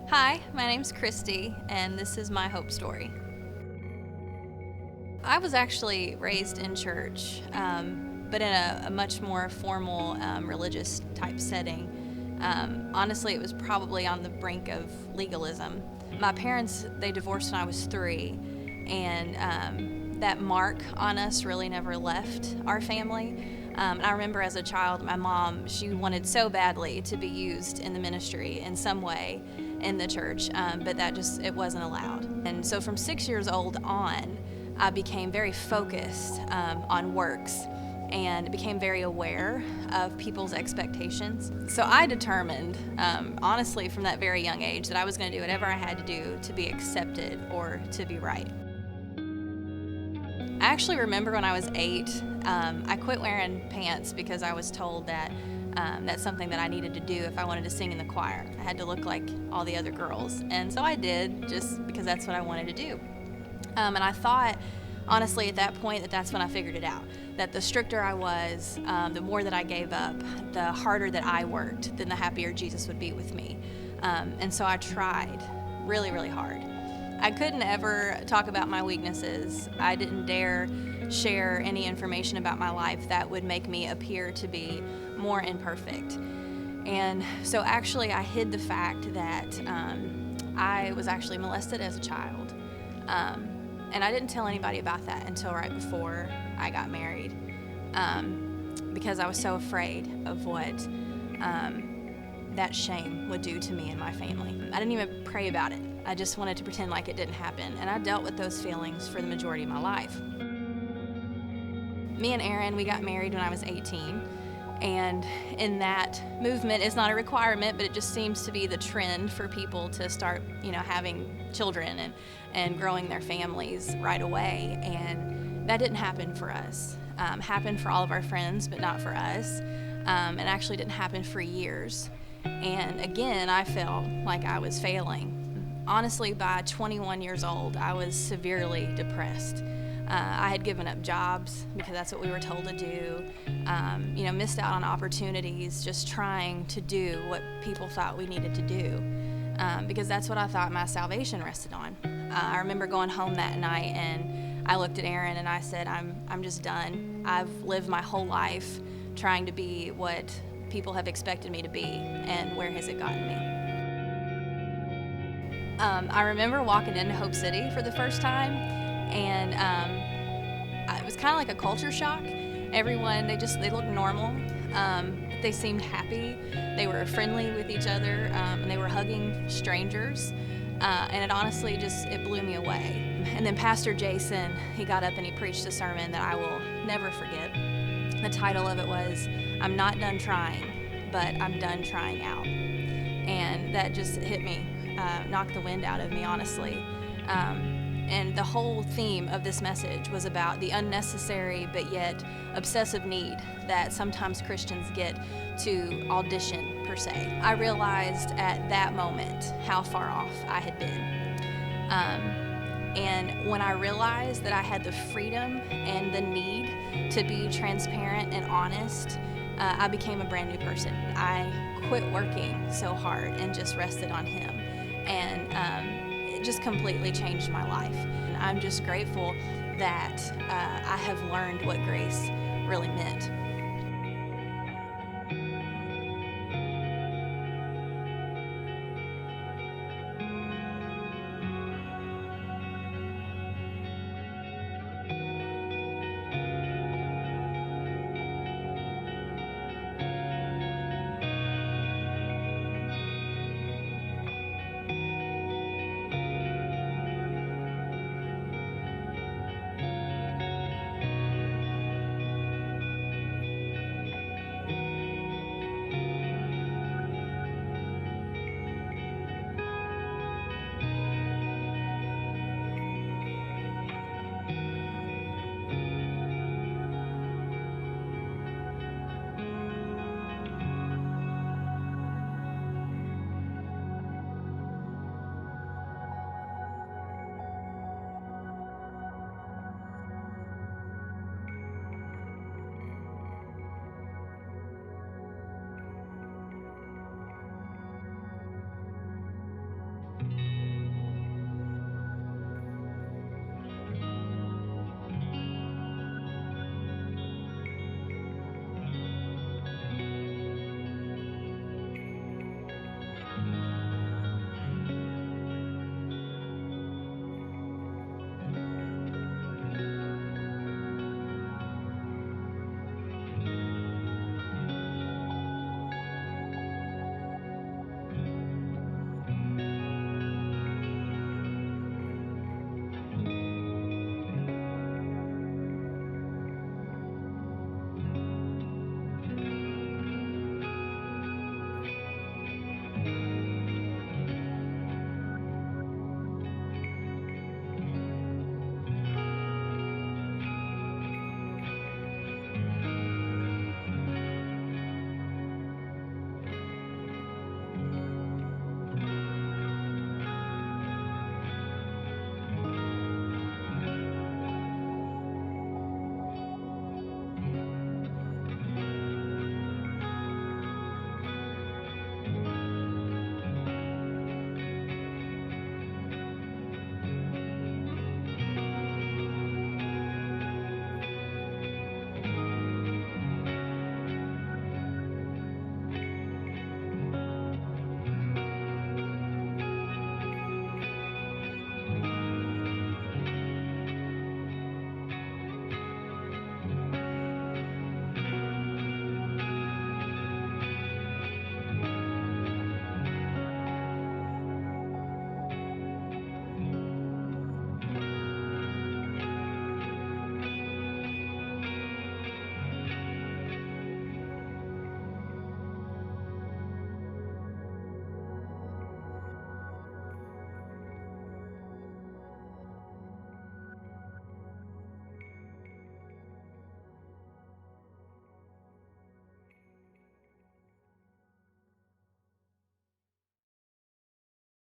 Hi, my name's Kristi, and this is my hope story. I was actually raised in church, but in a much more formal religious type setting. Honestly, it was probably on the brink of legalism. My parents, they divorced when I was 3, and that mark on us really never left our family. And I remember as a child, my mom, she wanted so badly to be used in the ministry in some way in the church, but it wasn't allowed. And so from 6 years old on, I became very focused on works and became very aware of people's expectations. So I determined, honestly, from that very young age, that I was going to do whatever I had to do to be accepted or to be right. I actually remember when I was 8, I quit wearing pants because I was told that that's something that I needed to do if I wanted to sing in the choir. I had to look like all the other girls. And so I did, just because that's what I wanted to do. And I thought, honestly, at that point, that's when I figured it out. That the stricter I was, the more that I gave up, the harder that I worked, then the happier Jesus would be with me. And so I tried really, really hard. I couldn't ever talk about my weaknesses. I didn't dare share any information about my life that would make me appear to be more imperfect. And so actually I hid the fact that I was actually molested as a child. And I didn't tell anybody about that until right before I got married, because I was so afraid of what that shame would do to me and my family. I didn't even pray about it. I just wanted to pretend like it didn't happen, and I dealt with those feelings for the majority of my life. Me and Aaron, we got married when I was 18, and in that movement, it's not a requirement, but it just seems to be the trend for people to start, having children and growing their families right away, and that didn't happen for us. Happened for all of our friends, but not for us, and actually didn't happen for years. And again, I felt like I was failing. Honestly, by 21 years old, I was severely depressed. I had given up jobs because that's what we were told to do. Missed out on opportunities, just trying to do what people thought we needed to do, because that's what I thought my salvation rested on. I remember going home that night and I looked at Aaron and I said, I'm just done. I've lived my whole life trying to be what people have expected me to be, and where has it gotten me? I remember walking into Hope City for the first time, and it was kind of like a culture shock. Everyone, they looked normal, but they seemed happy. They were friendly with each other, and they were hugging strangers, and it honestly it blew me away. And then Pastor Jason, he got up and he preached a sermon that I will never forget. The title of it was, "I'm not done trying, but I'm done trying out." And that just hit me. Knocked the wind out of me, honestly. And the whole theme of this message was about the unnecessary but yet obsessive need that sometimes Christians get to audition, per se. I realized at that moment how far off I had been. And when I realized that I had the freedom and the need to be transparent and honest, I became a brand new person. I quit working so hard and just rested on Him. And it just completely changed my life. And I'm just grateful that I have learned what grace really meant.